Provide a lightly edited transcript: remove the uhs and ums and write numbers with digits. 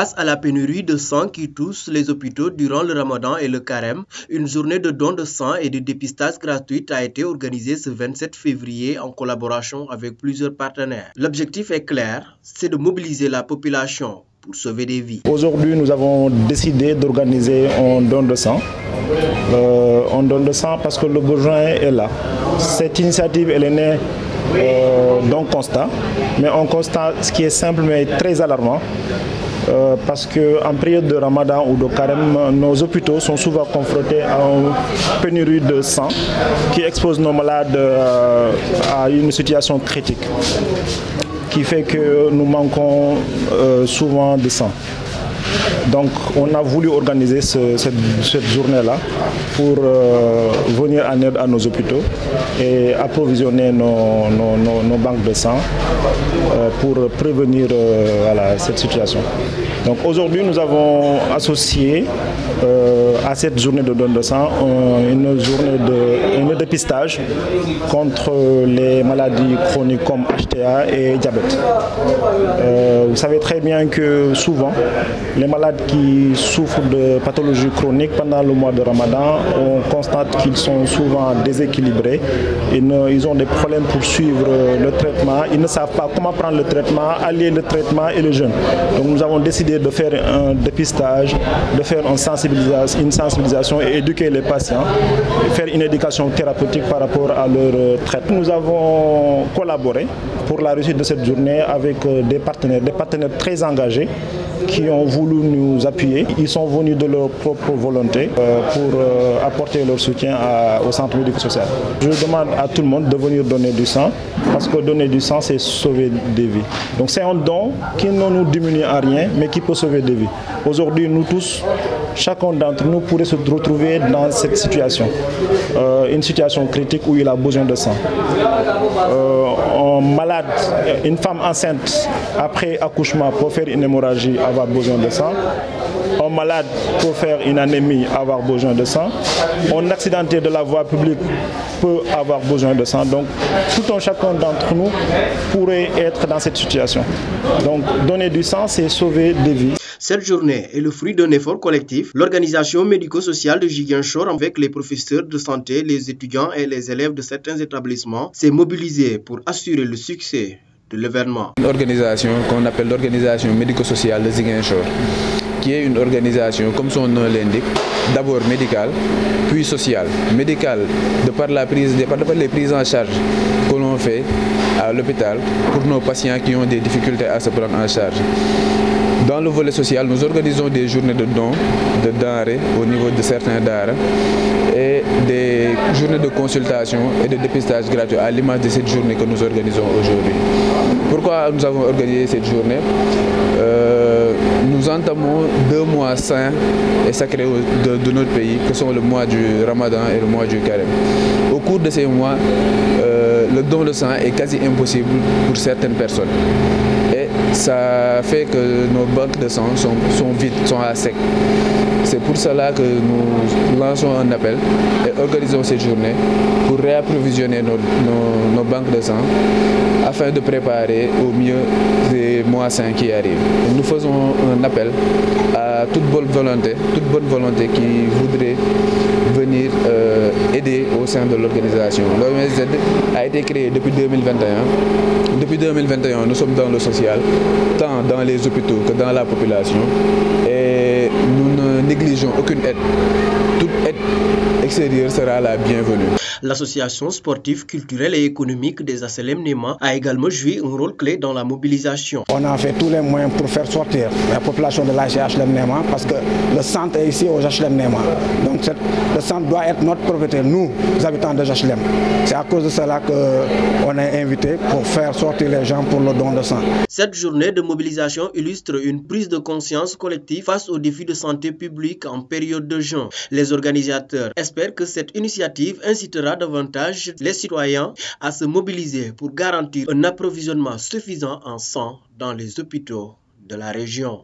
Face à la pénurie de sang qui touche les hôpitaux durant le Ramadan et le Carême, une journée de don de sang et de dépistage gratuite a été organisée ce 27 février en collaboration avec plusieurs partenaires. L'objectif est clair, c'est de mobiliser la population pour sauver des vies. Aujourd'hui, nous avons décidé d'organiser un don de sang. Un don de sang parce que le besoin est là. Cette initiative, elle est née d'un constat, mais un constat qui est simple mais très alarmant. Parce qu'en période de Ramadan ou de Carême, nos hôpitaux sont souvent confrontés à une pénurie de sang qui expose nos malades à une situation critique, qui fait que nous manquons souvent de sang. Donc on a voulu organiser cette journée-là pour venir en aide à nos hôpitaux et approvisionner nos banques de sang pour prévenir cette situation. Donc aujourd'hui nous avons associé à cette journée de don de sang une journée de dépistage contre les maladies chroniques comme HTA et diabète. Vous savez très bien que souvent les malades qui souffrent de pathologies chroniques pendant le mois de Ramadan, on constate qu'ils sont souvent déséquilibrés. Ils ont des problèmes pour suivre le traitement. Ils ne savent pas comment prendre le traitement, allier le traitement et le jeûne. Donc nous avons décidé de faire un dépistage, de faire une sensibilisation et éduquer les patients, faire une éducation thérapeutique par rapport à leur traitement. Nous avons collaboré pour la réussite de cette journée avec des partenaires très engagés qui ont voulu nous appuyer. Ils sont venus de leur propre volonté pour apporter leur soutien au centre médico-social. Je demande à tout le monde de venir donner du sang parce que donner du sang, c'est sauver des vies. Donc c'est un don qui ne nous diminue à rien mais qui peut sauver des vies. Aujourd'hui, nous tous, chacun d'entre nous pourrait se retrouver dans cette situation, une situation critique où il a besoin de sang. Un malade, une femme enceinte après accouchement peut faire une hémorragie, avoir besoin de sang. Un malade peut faire une anémie, avoir besoin de sang. Un accidenté de la voie publique peut avoir besoin de sang. Donc tout un chacun d'entre nous pourrait être dans cette situation. Donc donner du sang, c'est sauver des vies. Cette journée est le fruit d'un effort collectif. L'organisation médico-sociale de Ziguinchor, avec les professeurs de santé, les étudiants et les élèves de certains établissements, s'est mobilisée pour assurer le succès de l'événement. Une organisation qu'on appelle l'organisation médico-sociale de Ziguinchor, qui est une organisation, comme son nom l'indique, d'abord médicale, puis sociale. Médicale, de par les prises en charge que l'on fait à l'hôpital pour nos patients qui ont des difficultés à se prendre en charge. Dans le volet social, nous organisons des journées de dons de denrées au niveau de certains daara et des journées de consultation et de dépistage gratuit à l'image de cette journée que nous organisons aujourd'hui. Pourquoi nous avons organisé cette journée? Nous entamons 2 mois saints et sacrés de notre pays, que sont le mois du Ramadan et le mois du Carême. Au cours de ces mois, le don de sang est quasi impossible pour certaines personnes. Et ça fait que nos banques de sang sont vides, sont à sec. C'est pour cela que nous lançons un appel et organisons cette journée pour réapprovisionner nos banques de sang afin de préparer au mieux les mois saints qui arrivent. Nous faisons un appel à toute bonne volonté qui voudrait venir aider au sein de l'organisation. L'OMSZ a été créée depuis 2021. Depuis 2021, nous sommes dans le social, tant dans les hôpitaux que dans la population. Et nous ne négligeons aucune aide. Toute aide extérieure sera la bienvenue. L'association sportive, culturelle et économique des HLM Néma a également joué un rôle clé dans la mobilisation. On a fait tous les moyens pour faire sortir la population de l'HLM Néma parce que le centre est ici aux HLM Néma. Donc le centre doit être notre propriété, nous, les habitants de HLM. C'est à cause de cela qu'on est invité pour faire sortir les gens pour le don de sang. Cette journée de mobilisation illustre une prise de conscience collective face aux défis de santé publique en période de jeûne. Les organisateurs espèrent que cette initiative incitera davantage les citoyens à se mobiliser pour garantir un approvisionnement suffisant en sang dans les hôpitaux de la région.